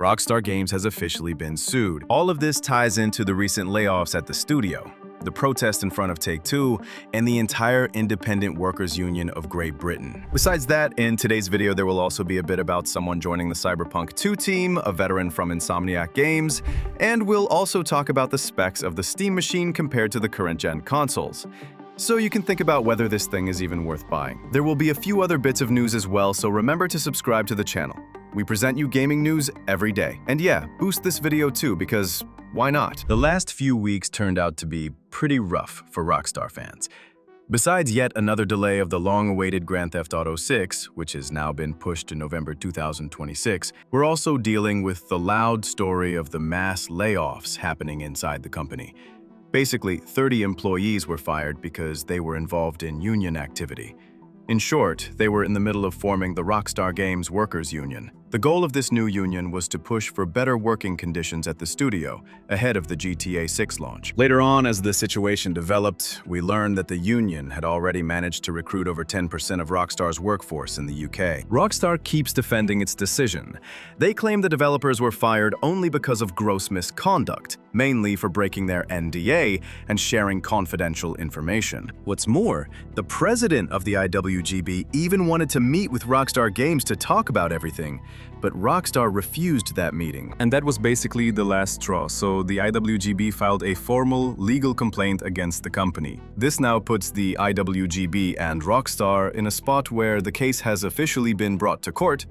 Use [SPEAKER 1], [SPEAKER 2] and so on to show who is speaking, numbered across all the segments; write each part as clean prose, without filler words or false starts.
[SPEAKER 1] Rockstar Games has officially been sued. All of this ties into the recent layoffs at the studio, the protest in front of Take-Two, and the entire Independent Workers Union of Great Britain. Besides that, in today's video, there will also be a bit about someone joining the Cyberpunk 2 team, a veteran from Insomniac Games, and we'll also talk about the specs of the Steam machine compared to the current-gen consoles, so you can think about whether this thing is even worth buying. There will be a few other bits of news as well, so remember to subscribe to the channel. We present you gaming news every day. And yeah, boost this video too, because why not? The last few weeks turned out to be pretty rough for Rockstar fans. Besides yet another delay of the long-awaited Grand Theft Auto 6, which has now been pushed to November 2026, we're also dealing with the loud story of the mass layoffs happening inside the company. Basically, 30 employees were fired because they were involved in union activity. In short, they were in the middle of forming the Rockstar Games Workers Union. The goal of this new union was to push for better working conditions at the studio ahead of the GTA 6 launch. Later on, as the situation developed, we learned that the union had already managed to recruit over 10% of Rockstar's workforce in the UK. Rockstar keeps defending its decision. They claim the developers were fired only because of gross misconduct, mainly for breaking their NDA and sharing confidential information. What's more, the president of the IWGB even wanted to meet with Rockstar Games to talk about everything, but Rockstar refused that meeting. And that was basically the last straw, so the IWGB filed a formal legal complaint against the company. This now puts the IWGB and Rockstar in a spot where the case has officially been brought to court,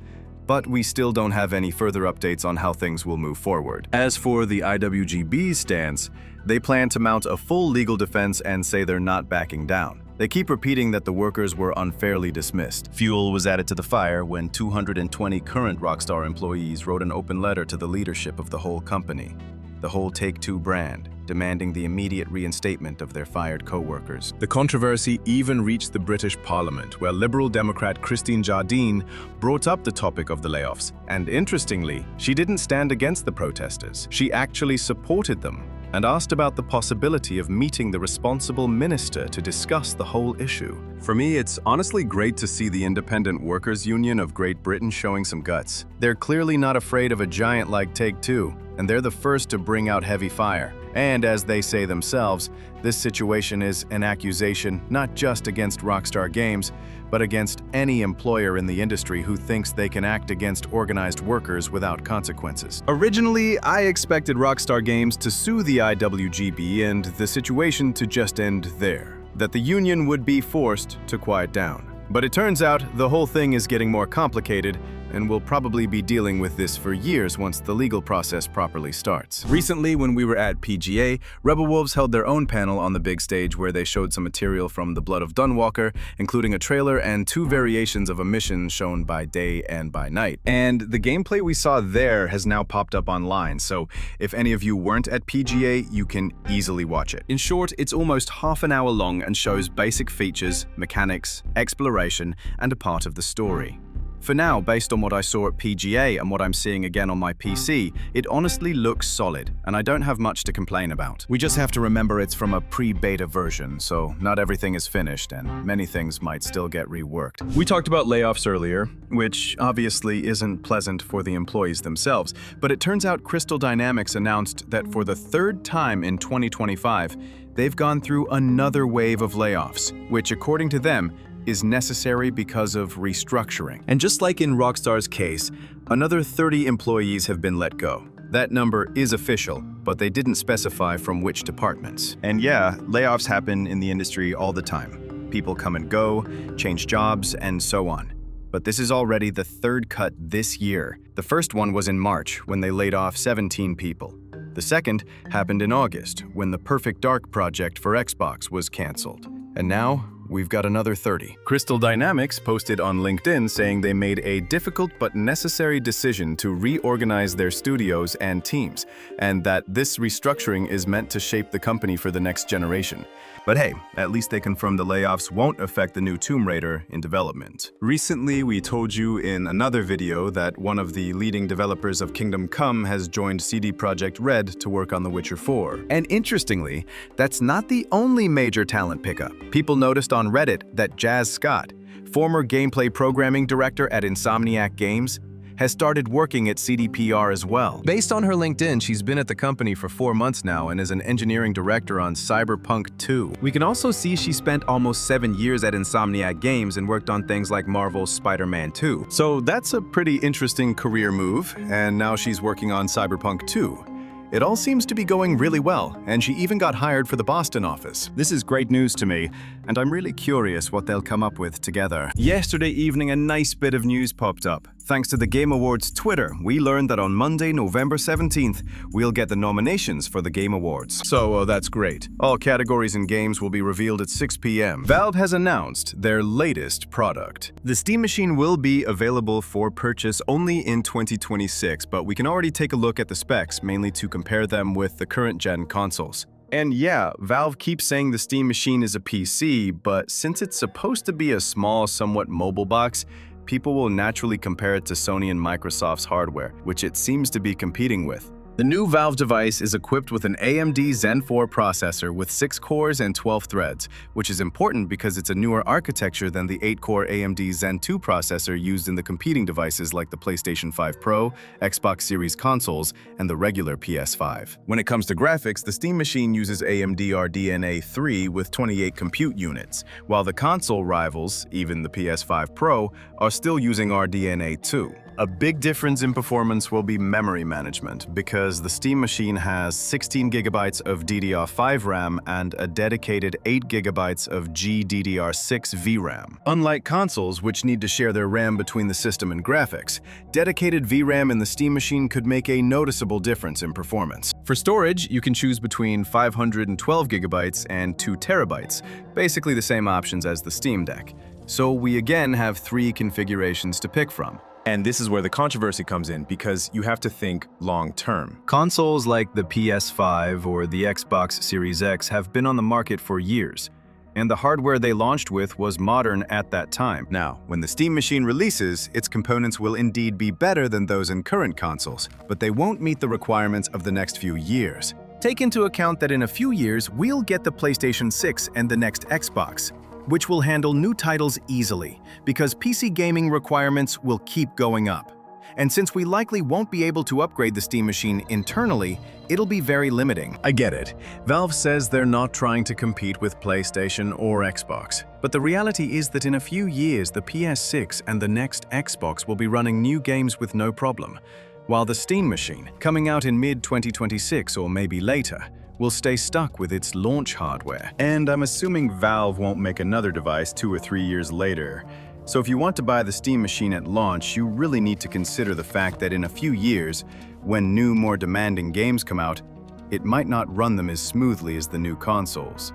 [SPEAKER 1] but we still don't have any further updates on how things will move forward. As for the IWGB's stance, they plan to mount a full legal defense and say they're not backing down. They keep repeating that the workers were unfairly dismissed. Fuel was added to the fire when 220 current Rockstar employees wrote an open letter to the leadership of the whole company, the whole Take-Two brand, demanding the immediate reinstatement of their fired co-workers. The controversy even reached the British Parliament, where Liberal Democrat Christine Jardine brought up the topic of the layoffs. And interestingly, she didn't stand against the protesters. She actually supported them and asked about the possibility of meeting the responsible minister to discuss the whole issue. For me, it's honestly great to see the Independent Workers Union of Great Britain showing some guts. They're clearly not afraid of a giant like Take-Two, and they're the first to bring out heavy fire. And as they say themselves, this situation is an accusation not just against Rockstar Games, but against any employer in the industry who thinks they can act against organized workers without consequences. Originally, I expected Rockstar Games to sue the IWGB and the situation to just end there, that the union would be forced to quiet down. But it turns out the whole thing is getting more complicated, and we'll probably be dealing with this for years once the legal process properly starts. Recently, when we were at PGA, Rebel Wolves held their own panel on the big stage where they showed some material from the Blood of Dawnwalker, including a trailer and 2 variations of a mission shown by day and by night. And the gameplay we saw there has now popped up online, so if any of you weren't at PGA, you can easily watch it. In short, it's almost half an hour long and shows basic features, mechanics, exploration, and a part of the story. For now, based on what I saw at PGA and what I'm seeing again on my PC, it honestly looks solid, and I don't have much to complain about. We just have to remember it's from a pre-beta version, so not everything is finished, and many things might still get reworked. We talked about layoffs earlier, which obviously isn't pleasant for the employees themselves, but it turns out Crystal Dynamics announced that for the 3rd time in 2025, they've gone through another wave of layoffs, which, according to them, is necessary because of restructuring. And just like in Rockstar's case, another 30 employees have been let go. That number is official, but they didn't specify from which departments. And yeah, layoffs happen in the industry all the time. People come and go, change jobs, and so on. But this is already the 3rd cut this year. The first one was in March, when they laid off 17 people. The second happened in August, when the Perfect Dark project for Xbox was canceled. And now, we've got another 30. Crystal Dynamics posted on LinkedIn saying they made a difficult but necessary decision to reorganize their studios and teams, and that this restructuring is meant to shape the company for the next generation. But hey, at least they confirmed the layoffs won't affect the new Tomb Raider in development. Recently, we told you in another video that one of the leading developers of Kingdom Come has joined CD Projekt Red to work on The Witcher 4. And interestingly, that's not the only major talent pickup. People noticed on Reddit that Jazz Scott, former gameplay programming director at Insomniac Games, has started working at CDPR as well. Based on her LinkedIn, she's been at the company for 4 months now and is an engineering director on Cyberpunk 2. We can also see she spent almost 7 years at Insomniac Games and worked on things like Marvel's Spider-Man 2. So that's a pretty interesting career move, and now she's working on Cyberpunk 2. It all seems to be going really well, and she even got hired for the Boston office. This is great news to me, and I'm really curious what they'll come up with together. Yesterday evening, a nice bit of news popped up. Thanks to the Game Awards Twitter, we learned that on Monday, November 17th, we'll get the nominations for the Game Awards. So that's great. All categories in games will be revealed at 6 p.m. Valve has announced their latest product. The Steam Machine will be available for purchase only in 2026, but we can already take a look at the specs, mainly to compare them with the current-gen consoles. And yeah, Valve keeps saying the Steam Machine is a PC, but since it's supposed to be a small, somewhat mobile box, people will naturally compare it to Sony and Microsoft's hardware, which it seems to be competing with. The new Valve device is equipped with an AMD Zen 4 processor with 6 cores and 12 threads, which is important because it's a newer architecture than the 8-core AMD Zen 2 processor used in the competing devices like the PlayStation 5 Pro, Xbox Series consoles, and the regular PS5. When it comes to graphics, the Steam Machine uses AMD RDNA 3 with 28 compute units, while the console rivals, even the PS5 Pro, are still using RDNA 2. A big difference in performance will be memory management, because the Steam Machine has 16 GB of DDR5 RAM and a dedicated 8 GB of GDDR6 VRAM. Unlike consoles, which need to share their RAM between the system and graphics, dedicated VRAM in the Steam Machine could make a noticeable difference in performance. For storage, you can choose between 512 GB and 2 TB, basically the same options as the Steam Deck. So we again have 3 configurations to pick from. And this is where the controversy comes in, because you have to think long-term. Consoles like the PS5 or the Xbox Series X have been on the market for years, and the hardware they launched with was modern at that time. Now, when the Steam Machine releases, its components will indeed be better than those in current consoles, but they won't meet the requirements of the next few years. Take into account that in a few years, we'll get the PlayStation 6 and the next Xbox, which will handle new titles easily, because PC gaming requirements will keep going up. And since we likely won't be able to upgrade the Steam Machine internally, it'll be very limiting. I get it. Valve says they're not trying to compete with PlayStation or Xbox. But the reality is that in a few years, the PS6 and the next Xbox will be running new games with no problem, while the Steam Machine, coming out in mid-2026 or maybe later, will stay stuck with its launch hardware. And I'm assuming Valve won't make another device 2 or 3 years later. So if you want to buy the Steam Machine at launch, you really need to consider the fact that in a few years, when new, more demanding games come out, it might not run them as smoothly as the new consoles.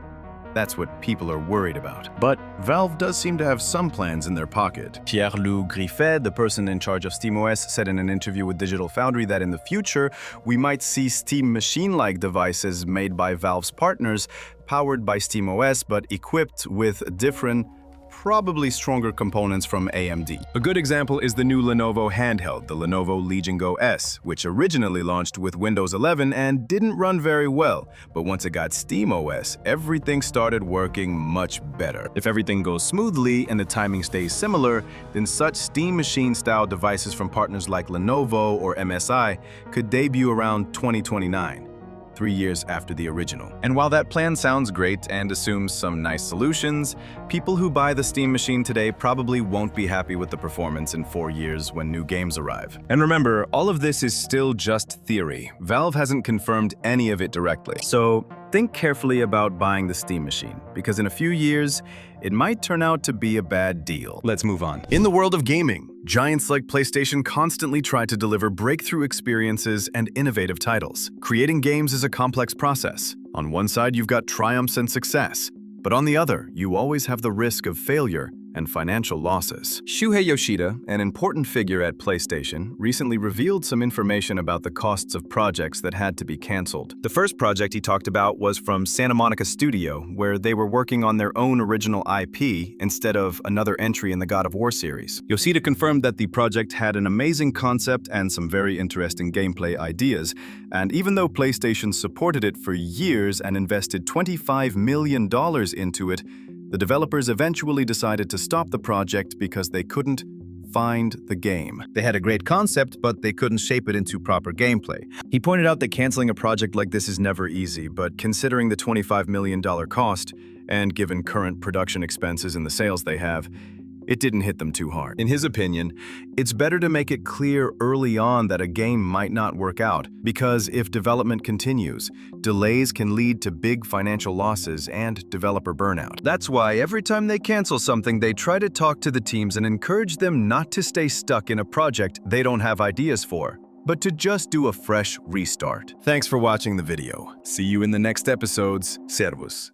[SPEAKER 1] That's what people are worried about. But Valve does seem to have some plans in their pocket. Pierre-Loup Griffet, the person in charge of SteamOS, said in an interview with Digital Foundry that in the future, we might see Steam Machine-like devices made by Valve's partners, powered by SteamOS, but equipped with different, probably stronger components from AMD. A good example is the new Lenovo handheld, the Lenovo Legion Go S, which originally launched with Windows 11 and didn't run very well, but once it got SteamOS, everything started working much better. If everything goes smoothly and the timing stays similar, then such Steam Machine-style devices from partners like Lenovo or MSI could debut around 2029. 3 years after the original. And while that plan sounds great and assumes some nice solutions, people who buy the Steam Machine today probably won't be happy with the performance in 4 years when new games arrive. And remember, all of this is still just theory. Valve hasn't confirmed any of it directly. So think carefully about buying the Steam Machine, because in a few years, it might turn out to be a bad deal. Let's move on. In the world of gaming, giants like PlayStation constantly try to deliver breakthrough experiences and innovative titles. Creating games is a complex process. On one side, you've got triumphs and success, but on the other, you always have the risk of failure and financial losses. Shuhei Yoshida, an important figure at PlayStation, recently revealed some information about the costs of projects that had to be canceled. The first project he talked about was from Santa Monica Studio, where they were working on their own original IP instead of another entry in the God of War series. Yoshida confirmed that the project had an amazing concept and some very interesting gameplay ideas, and even though PlayStation supported it for years and invested $25 million into it, the developers eventually decided to stop the project because they couldn't find the game.
[SPEAKER 2] They had a great concept, but they couldn't shape it into proper gameplay.
[SPEAKER 1] He pointed out that canceling a project like this is never easy, but considering the $25 million cost, and given current production expenses and the sales they have, it didn't hit them too hard. In his opinion, it's better to make it clear early on that a game might not work out, because if development continues, delays can lead to big financial losses and developer burnout.
[SPEAKER 2] That's why every time they cancel something, they try to talk to the teams and encourage them not to stay stuck in a project they don't have ideas for, but to just do a fresh restart.
[SPEAKER 1] Thanks for watching the video. See you in the next episodes. Servus.